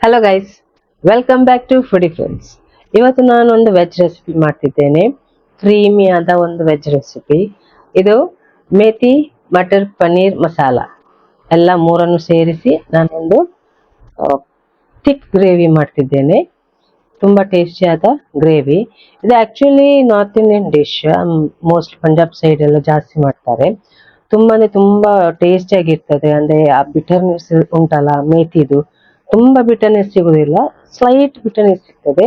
Hello guys, welcome back to foodie friends. ಇವತ್ತು ನಾನು ಒಂದು ವೆಜ್ ರೆಸಿಪಿ ಮಾಡ್ತಿದ್ದೇನೆ. ಕ್ರೀಮಿ ಆದ ಒಂದು ವೆಜ್ ರೆಸಿಪಿ. ಇದು ಮೇಥಿ ಮಟರ್ ಪನ್ನೀರ್ ಮಸಾಲ ಎಲ್ಲ ಮೂರನ್ನು ಸೇರಿಸಿ ನಾನೊಂದು ಥಿಕ್ ಗ್ರೇವಿ ಮಾಡ್ತಿದ್ದೇನೆ. ತುಂಬಾ ಟೇಸ್ಟಿಯಾದ ಗ್ರೇವಿ. ಇದು actually north Indian dish. Most Punjab side ಎಲ್ಲ ಜಾಸ್ತಿ ಮಾಡ್ತಾರೆ. ತುಂಬಾ ಅಂದ್ರೆ ತುಂಬಾ ಟೇಸ್ಟಿ ಆಗಿರ್ತದೆ. ಅಂದ್ರೆ ಆ ಬಿಟರ್ನೆಸ್ ಉಂಟಲ್ಲ ಮೇಥಿದು, ತುಂಬಾ ಬಿಟರ್ನೆಸ್ ಸಿಗುದಿಲ್ಲ, ಸ್ಲೈಟ್ ಬಿಟರ್ನೆಸ್ ಸಿಗ್ತದೆ.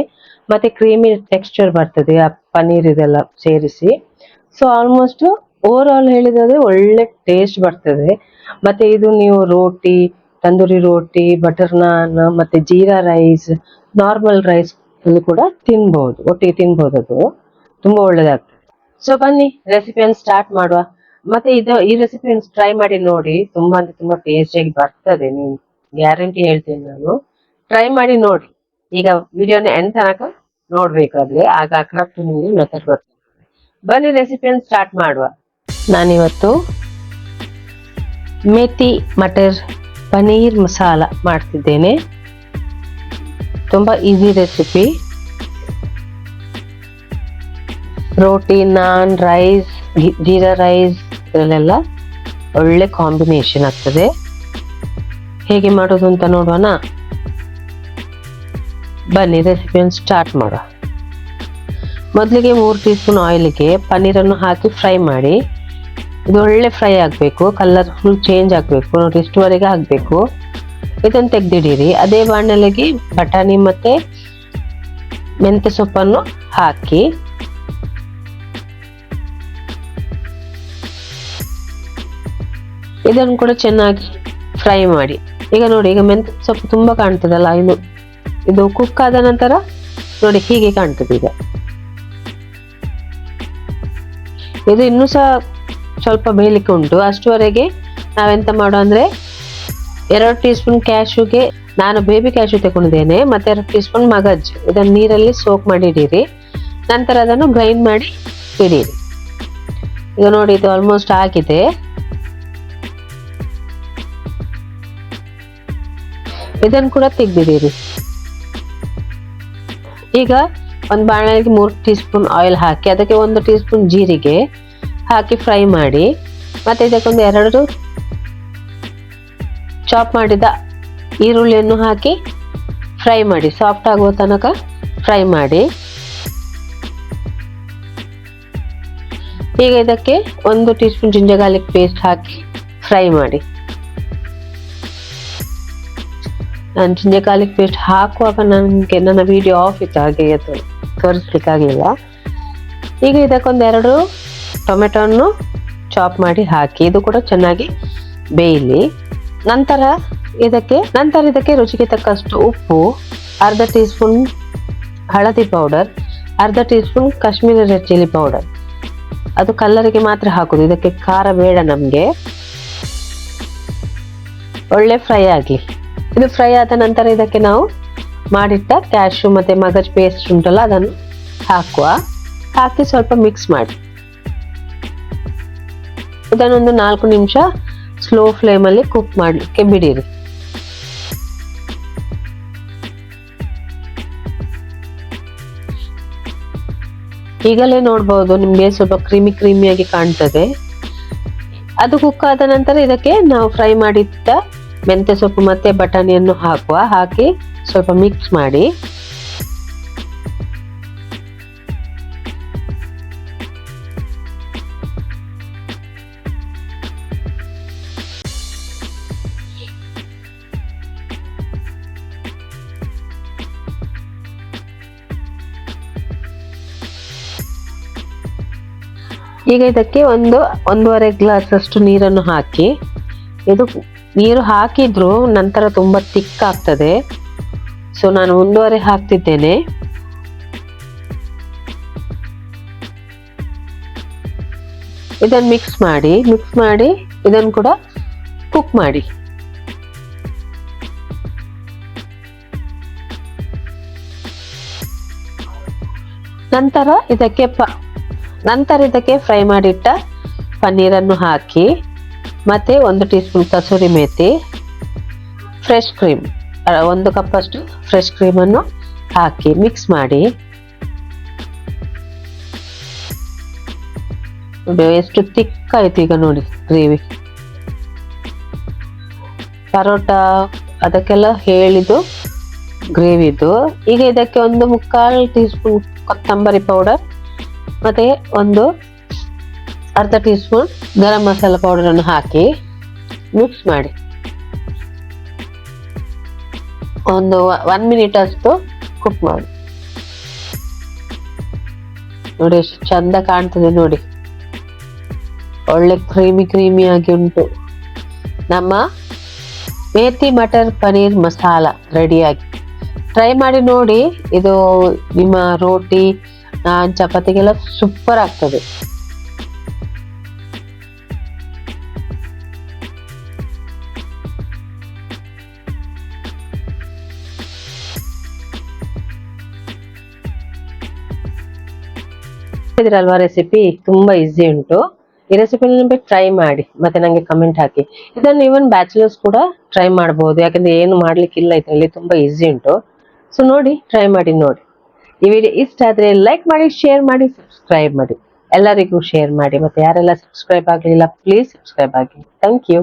ಮತ್ತೆ ಕ್ರೀಮಿ ಟೆಕ್ಸ್ಚರ್ ಬರ್ತದೆ ಆ ಪನ್ನೀರ್ ಇದೆಲ್ಲ ಸೇರಿಸಿ. ಸೊ ಆಲ್ಮೋಸ್ಟ್ ಓವರ್ ಆಲ್ ಹೇಳಿದ್ರೆ ಒಳ್ಳೆ ಟೇಸ್ಟ್ ಬರ್ತದೆ. ಮತ್ತೆ ಇದು ನೀವು ರೋಟಿ, ತಂದೂರಿ ರೋಟಿ, ಬಟರ್ ನಾನ್, ಮತ್ತೆ ಜೀರಾ ರೈಸ್, ನಾರ್ಮಲ್ ರೈಸ್ ಅಲ್ಲಿ ಕೂಡ ತಿನ್ಬಹುದು, ಒಟ್ಟಿಗೆ ತಿನ್ಬಹುದು. ಅದು ತುಂಬಾ ಒಳ್ಳೇದಾಗ್ತದೆ. ಸೊ ಬನ್ನಿ ರೆಸಿಪಿಯನ್ನು ಸ್ಟಾರ್ಟ್ ಮಾಡುವ. ಮತ್ತೆ ಈ ರೆಸಿಪಿಯನ್ನು ಟ್ರೈ ಮಾಡಿ ನೋಡಿ, ತುಂಬಾ ಅಂದ್ರೆ ತುಂಬಾ ಟೇಸ್ಟಿಯಾಗಿ ಬರ್ತದೆ. ನೀವು ಗ್ಯಾರಂಟಿ ಹೇಳ್ತೇನೆ ನಾನು. ಟ್ರೈ ಮಾಡಿ ನೋಡಿ. ಈಗ ವಿಡಿಯೋನ ಎಂಡ್ ತನಕ ನೋಡ್ಬೇಕಾದ್ರೆ ಆಗ ಕರೆಕ್ಟ್ ನಿಮಗೆ ಮೆಥಡ್ ಬರ್ತದೆ. ಬನ್ನಿ ರೆಸಿಪಿಯನ್ನು ಸ್ಟಾರ್ಟ್ ಮಾಡುವ. ನಾನಿವತ್ತು ಮೇಥಿ ಮಟರ್ ಪನ್ನೀರ್ ಮಸಾಲ ಮಾಡ್ತಿದ್ದೇನೆ. ತುಂಬಾ ಈಸಿ ರೆಸಿಪಿ. ರೋಟಿ, ನಾನ್, ರೈಸ್, ಜೀರಾ ರೈಸ್ ಇದರಲ್ಲೆಲ್ಲ ಒಳ್ಳೆ ಕಾಂಬಿನೇಷನ್ ಆಗ್ತದೆ. ಹೇಗೆ ಮಾಡೋದು ಅಂತ ನೋಡೋಣ. ಬನ್ನಿ ರೆಸಿಪಿಯನ್ನು ಸ್ಟಾರ್ಟ್ ಮಾಡುವ. ಮೊದಲಿಗೆ 3 ಟೀ ಸ್ಪೂನ್ ಆಯಿಲ್ಗೆ ಪನ್ನೀರನ್ನು ಹಾಕಿ ಫ್ರೈ ಮಾಡಿ. ಇದು ಒಳ್ಳೆ ಫ್ರೈ ಆಗಬೇಕು, ಕಲರ್ ಫುಲ್ ಚೇಂಜ್ ಆಗಬೇಕು ನೋಡಿ, ಇಷ್ಟುವರೆಗೆ ಆಗಬೇಕು. ಇದನ್ನು ತೆಗೆದಿಡಿರಿ. ಅದೇ ಬಾಣಲೆಗೆ ಬಟಾಣಿ ಮತ್ತೆ ಮೆಂತ್ಯ ಸೊಪ್ಪನ್ನು ಹಾಕಿ ಇದನ್ನು ಕೂಡ ಚೆನ್ನಾಗಿ ಫ್ರೈ ಮಾಡಿ. ಈಗ ನೋಡಿ, ಈಗ ಮೆಂತ್ಯ ಸೊಪ್ಪು ತುಂಬಾ ಕಾಣ್ತದಲ್ಲ, ಇದು ಕುಕ್ ಆದ ನಂತರ ನೋಡಿ ಹೀಗೆ ಕಾಣ್ತದೆ. ಈಗ ಇದು ಇನ್ನೂ ಸಹ ಸ್ವಲ್ಪ ಬೇಯಲಿಕ್ಕೆ ಉಂಟು. ಅಷ್ಟುವರೆಗೆ ನಾವೆಂತ ಮಾಡೋ ಅಂದ್ರೆ 2 ಟೀ ಸ್ಪೂನ್ ಕ್ಯಾಶುಗೆ ನಾನು ಬೇಬಿ ಕ್ಯಾಶು ತಗೊಂಡಿದ್ದೇನೆ. ಮತ್ತೆ 2 ಟೀ ಸ್ಪೂನ್ ಮಗಜ್, ಇದನ್ನು ನೀರಲ್ಲಿ ಸೋಕ್ ಮಾಡಿ ಇಡಿರಿ. ನಂತರ ಅದನ್ನು ಗ್ರೈಂಡ್ ಮಾಡಿ ಇಡಿರಿ. ಈಗ ನೋಡಿ, ಇದು ಆಲ್ಮೋಸ್ಟ್ ಆಗಿದೆ. ಇದನ್ನು ಕೂಡ ತೆಗೆದಿದ್ದೀರಿ. ಈಗ ಒಂದು ಬಾಣಲೆಗೆ 3 ಟೀ ಸ್ಪೂನ್ ಆಯಿಲ್ ಹಾಕಿ ಅದಕ್ಕೆ 1 ಟೀ ಸ್ಪೂನ್ ಜೀರಿಗೆ ಹಾಕಿ ಫ್ರೈ ಮಾಡಿ. ಮತ್ತೆ ಇದಕ್ಕೊಂದು 2 ಚಾಪ್ ಮಾಡಿದ ಈರುಳ್ಳಿಯನ್ನು ಹಾಕಿ ಫ್ರೈ ಮಾಡಿ, ಸಾಫ್ಟ್ ಆಗುವ ತನಕ ಫ್ರೈ ಮಾಡಿ. ಈಗ ಇದಕ್ಕೆ 1 teaspoon ginger garlic paste ಹಾಕಿ ಫ್ರೈ ಮಾಡಿ. ನಾನು ಜಿಂಜರ್ ಗಾರ್ಲಿಕ್ ಪೇಸ್ಟ್ ಹಾಕುವಾಗ ನನ್ನ ವಿಡಿಯೋ ಆಫ್ ಇತ್ತು, ಹಾಗೆ ತೋರಿಸ್ಲಿಕ್ಕಾಗಿಲ್ಲ. ಈಗ ಇದಕ್ಕೊಂದು 2 ಟೊಮೆಟೊನ್ನು ಚಾಪ್ ಮಾಡಿ ಹಾಕಿ ಇದು ಕೂಡ ಚೆನ್ನಾಗಿ ಬೇಯಲಿ. ನಂತರ ಇದಕ್ಕೆ ರುಚಿಗೆ ತಕ್ಕಷ್ಟು ಉಪ್ಪು, ಅರ್ಧ ಟೀ ಸ್ಪೂನ್ ಹಳದಿ ಪೌಡರ್, ಅರ್ಧ tea spoon Kashmiri red chilli powder. ಅದು ಕಲರಿಗೆ ಮಾತ್ರ ಹಾಕುದು, ಇದಕ್ಕೆ ಖಾರ ಬೇಡ ನಮ್ಗೆ. ಒಳ್ಳೆ ಫ್ರೈ ಆಗ್ಲಿ. ಇದು ಫ್ರೈ ಆದ ನಂತರ ಇದಕ್ಕೆ ನಾವು ಮಾಡಿಟ್ಟ ಕ್ಯಾಶು ಮತ್ತೆ ಮಗಜ್ ಪೇಸ್ಟ್ ಉಂಟಲ್ಲ ಅದನ್ನು ಹಾಕಿ ಸ್ವಲ್ಪ ಮಿಕ್ಸ್ ಮಾಡಿ. ಇದನ್ನೊಂದು 4 ನಿಮಿಷ ಸ್ಲೋ ಫ್ಲೇಮಲ್ಲಿ ಕುಕ್ ಮಾಡಲಿಕ್ಕೆ ಬಿಡಿರಿ. ಈಗಲೇ ನೋಡ್ಬೋದು ನಿಮ್ಗೆ ಸ್ವಲ್ಪ ಕ್ರೀಮಿಯಾಗಿ ಕಾಣ್ತದೆ. ಅದು ಕುಕ್ ಆದ ನಂತರ ಇದಕ್ಕೆ ನಾವು ಫ್ರೈ ಮಾಡಿಟ್ಟ ಮೆಂತ್ಯ ಸೊಪ್ಪು ಮತ್ತೆ ಬಟಾಣಿಯನ್ನು ಹಾಕಿ ಸ್ವಲ್ಪ ಮಿಕ್ಸ್ ಮಾಡಿ. ಈಗ ಇದಕ್ಕೆ 1.5 ಗ್ಲಾಸ್ ಅಷ್ಟು ನೀರನ್ನು ಹಾಕಿ. ಇದು ನೀರು ಹಾಕಿದ್ರು ನಂತರ ತುಂಬಾ ತಿಕ್ ಆಗ್ತದೆ, ಸೊ ನಾನು 1.5 ಹಾಕ್ತಿದ್ದೇನೆ. ಇದನ್ನು ಮಿಕ್ಸ್ ಮಾಡಿ ಇದನ್ನು ಕೂಡ ಕುಕ್ ಮಾಡಿ. ನಂತರ ಇದಕ್ಕೆ ಫ್ರೈ ಮಾಡಿಟ್ಟ ಪನ್ನೀರನ್ನು ಹಾಕಿ ಮತ್ತೆ 1 tea spoon kasuri methi, fresh cream 1 cup ಅಷ್ಟು ಫ್ರೆಶ್ ಕ್ರೀಮನ್ನು ಹಾಕಿ ಮಿಕ್ಸ್ ಮಾಡಿ. ನೋಡಿ ಎಷ್ಟು ತಿಕ್ ಆಯ್ತು ಈಗ ನೋಡಿ ಗ್ರೇವಿ. ಪರೋಟ ಅದಕ್ಕೆಲ್ಲ ಹೇಳಿದ್ದು ಗ್ರೇವಿ ಇದು. ಈಗ ಇದಕ್ಕೆ 1/4 ಟೀ ಸ್ಪೂನ್ ಕೊತ್ತಂಬರಿ ಪೌಡರ್ ಮತ್ತೆ ಅರ್ಧ tea spoon garam masala powder ಅನ್ನು ಹಾಕಿ ಮಿಕ್ಸ್ ಮಾಡಿ 1 ಮಿನಿಟ್ ಅಷ್ಟು ಕುಕ್ ಮಾಡಿ. ನೋಡಿ ಎಷ್ಟು ಚಂದ ಕಾಣ್ತದೆ ನೋಡಿ, ಒಳ್ಳೆ ಕ್ರೀಮಿ ಆಗಿ ಉಂಟು. ನಮ್ಮ ಮೇಥಿ ಮಟರ್ ಪನೀರ್ ಮಸಾಲ ರೆಡಿಯಾಗಿ. ಟ್ರೈ ಮಾಡಿ ನೋಡಿ, ಇದು ನಿಮ್ಮ ರೋಟಿ ನಾನ್ ಚಪಾತಿಗೆಲ್ಲ ಸೂಪರ್ ಆಗ್ತದೆ. ಇದ್ರಲ್ವಾ ರೆಸಿಪಿ ತುಂಬಾ ಈಸಿ ಉಂಟು. ಈ ರೆಸಿಪಿ ಟ್ರೈ ಮಾಡಿ ಮತ್ತೆ ನಂಗೆ ಕಮೆಂಟ್ ಹಾಕಿ. ಇದನ್ನು ಇವನ್ ಬ್ಯಾಚುಲರ್ಸ್ ಕೂಡ ಟ್ರೈ ಮಾಡಬಹುದು, ಯಾಕಂದ್ರೆ ಏನು ಮಾಡ್ಲಿಕ್ಕಿಲ್ಲ, ಇದರಲ್ಲಿ ತುಂಬಾ ಈಸಿ ಉಂಟು. ಸೊ ನೋಡಿ, ಟ್ರೈ ಮಾಡಿ ನೋಡಿ. ಈ ವಿಡಿಯೋ ಇಷ್ಟ ಆದ್ರೆ ಲೈಕ್ ಮಾಡಿ, ಶೇರ್ ಮಾಡಿ, ಸಬ್ಸ್ಕ್ರೈಬ್ ಮಾಡಿ. ಎಲ್ಲರಿಗೂ ಶೇರ್ ಮಾಡಿ. ಮತ್ತೆ ಯಾರೆಲ್ಲ ಸಬ್ಸ್ಕ್ರೈಬ್ ಆಗಲಿಲ್ಲ ಪ್ಲೀಸ್ ಸಬ್ಸ್ಕ್ರೈಬ್ ಆಗಿ. Thank you.